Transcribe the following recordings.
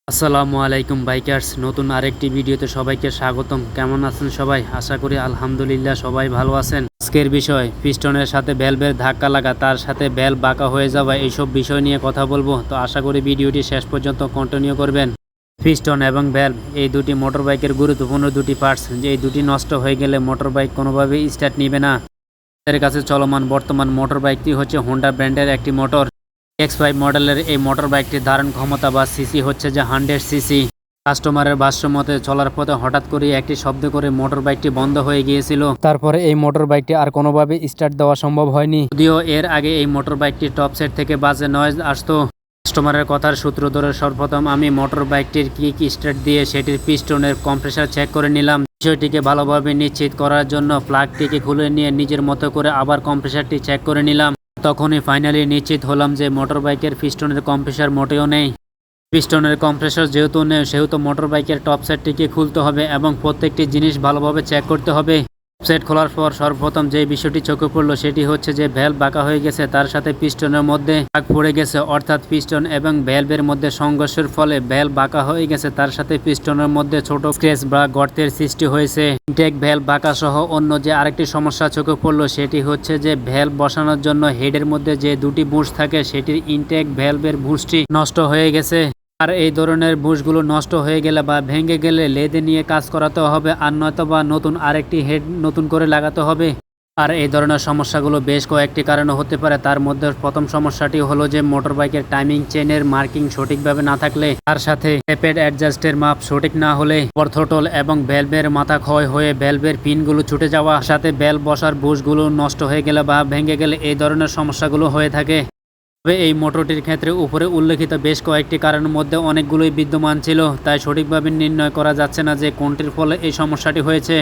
আসসালামু আলাইকুম বাইকার্স, নতুন আরেকটি ভিডিওতে সবাইকে স্বাগতম। কেমন আছেন সবাই? আশা করি আলহামদুলিল্লাহ সবাই ভালো আছেন। আজকের বিষয় পিস্টনের সাথে ভ্যালভের ধাক্কা লাগা, তার সাথে ভ্যালভ বাঁকা হয়ে যাওয়া, এইসব বিষয় নিয়ে কথা বলবো। তো আশা করি ভিডিওটি শেষ পর্যন্ত কন্টিনিউ করবেন। পিস্টন এবং ভ্যালভ এই দুটি মোটরবাইকের গুরুত্বপূর্ণ দুটি পার্টস, যে এই দুটি নষ্ট হয়ে গেলে মোটরবাইক কোনোভাবেই স্টার্ট নিবে না। এর কাছে চলমান বর্তমান মোটরবাইকটি হচ্ছে হোন্ডা ব্র্যান্ডের একটি মোটর X5 মডেলের। এই মোটর বাইকটির ধারণ ক্ষমতা বা সিসি হচ্ছে যে 100 সিসি। কাস্টমারের ভাষ্য মতে চলার পথে হঠাৎ করে একটি শব্দ করে মোটর বাইকটি বন্ধ হয়ে গিয়েছিল। তারপরে এই মোটর বাইকটি আর কোনোভাবে স্টার্ট দেওয়া সম্ভব হয়নি। যদিও এর আগে এই মোটর বাইকটি টপ সেট থেকে বাজে নয়েজ আসতো। কাস্টমারের কথার সূত্র ধরে সর্বপ্রথম আমি মোটর বাইকটির কিক স্টার্ট দিয়ে সেটির পিস্টনের কম্প্রেসার চেক করে নিলাম। বিষয়টিকে ভালোভাবে নিশ্চিত করার জন্য প্লাগটিকে খুলে নিয়ে নিজের মতো করে আবার কম্প্রেসারটি চেক করে নিলাম। তখনই ফাইনালি নিশ্চিত হলাম যে মোটর বাইকের পিস্টনের কম্প্রেসার মোটেও নেই। পিস্টনের কম্প্রেসার যেহেতু নেই, সেহেতু মোটর বাইকের টপ সেটটিকে খুলতে হবে এবং প্রত্যেকটি জিনিস ভালোভাবে চেক করতে হবে। সেট খোলার পর সর্বপ্রথম যে বিষয়টি চোখে পড়লো সেটি হচ্ছে যে ভ্যালভ বাঁকা হয়ে গেছে, তার সাথে পিস্টনের মধ্যে দাগ পড়ে গেছে, অর্থাৎ পিস্টন এবং ভ্যালভের মধ্যে সংঘর্ষের ফলে ভ্যালভ বাঁকা হয়ে গেছে। তার সাথে পিস্টনের মধ্যে ছোট স্ক্র্যাচ বা গর্তের সৃষ্টি হয়েছে। ইনটেক ভ্যালভ বাঁকা সহ অন্য যে আরেকটি সমস্যা চোখে পড়লো সেটি হচ্ছে যে ভ্যালভ বসানোর জন্য হেডের মধ্যে যে দুটি বুশ থাকে সেটির ইনটেক ভ্যালভের বুশটি নষ্ট হয়ে গেছে। আর এই ধরনের বুশগুলো নষ্ট হয়ে গেলে বা ভেঙে গেলে লেদে নিয়ে কাজ করাতে হবে, আর নয়তো বা নতুন আরেকটি হেড নতুন করে লাগাতে হবে। আর এই ধরনের সমস্যাগুলো বেশ কয়েকটি কারণে হতে পারে। তার মধ্যে প্রথম সমস্যাটি হলো যে মোটরবাইকের টাইমিং চেনের মার্কিং সঠিকভাবে না থাকলে, তার সাথে টেপেড অ্যাডজাস্টের মাপ সঠিক না হলে, থ্রোটল এবং ভ্যালভের মাথা ক্ষয় হয়ে ভ্যালভের পিনগুলো ছুটে যাওয়া, সাথে ভ্যালভ বসার বুশগুলো নষ্ট হয়ে গেলে বা ভেঙে গেলে এই ধরনের সমস্যাগুলো হয়ে থাকে। তবে এই মোটরটির ক্ষেত্রে উপরে উল্লেখিত বেশ কয়েকটি কারণের মধ্যে অনেকগুলোই বিদ্যমান ছিল, তাই সঠিকভাবে নির্ণয় করা যাচ্ছে না যে কোনটির ফলে এই সমস্যাটি হয়েছে।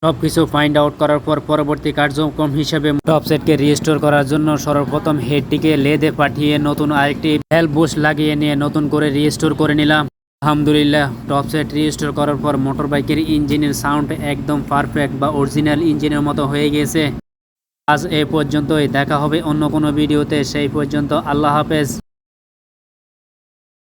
সবকিছু ফাইন্ড আউট করার পর পরবর্তী কার্যক্রম হিসেবে টপ সেটকে রিস্টোর করার জন্য সর্বপ্রথম হেডটিকে লেদে পাঠিয়ে নতুন আরেকটি ভ্যালভ বুশ লাগিয়ে নিয়ে নতুন করে রিস্টোর করে নিলাম। আলহামদুলিল্লাহ, টপ সেট রিস্টোর করার পর মোটর বাইকের ইঞ্জিনের সাউন্ড একদম পারফেক্ট বা অরিজিনাল ইঞ্জিনের মতো হয়ে গিয়েছে। আজ এ পর্যন্তই, দেখা হবে অন্য কোনো ভিডিওতে। সেই পর্যন্ত আল্লাহ হাফেজ।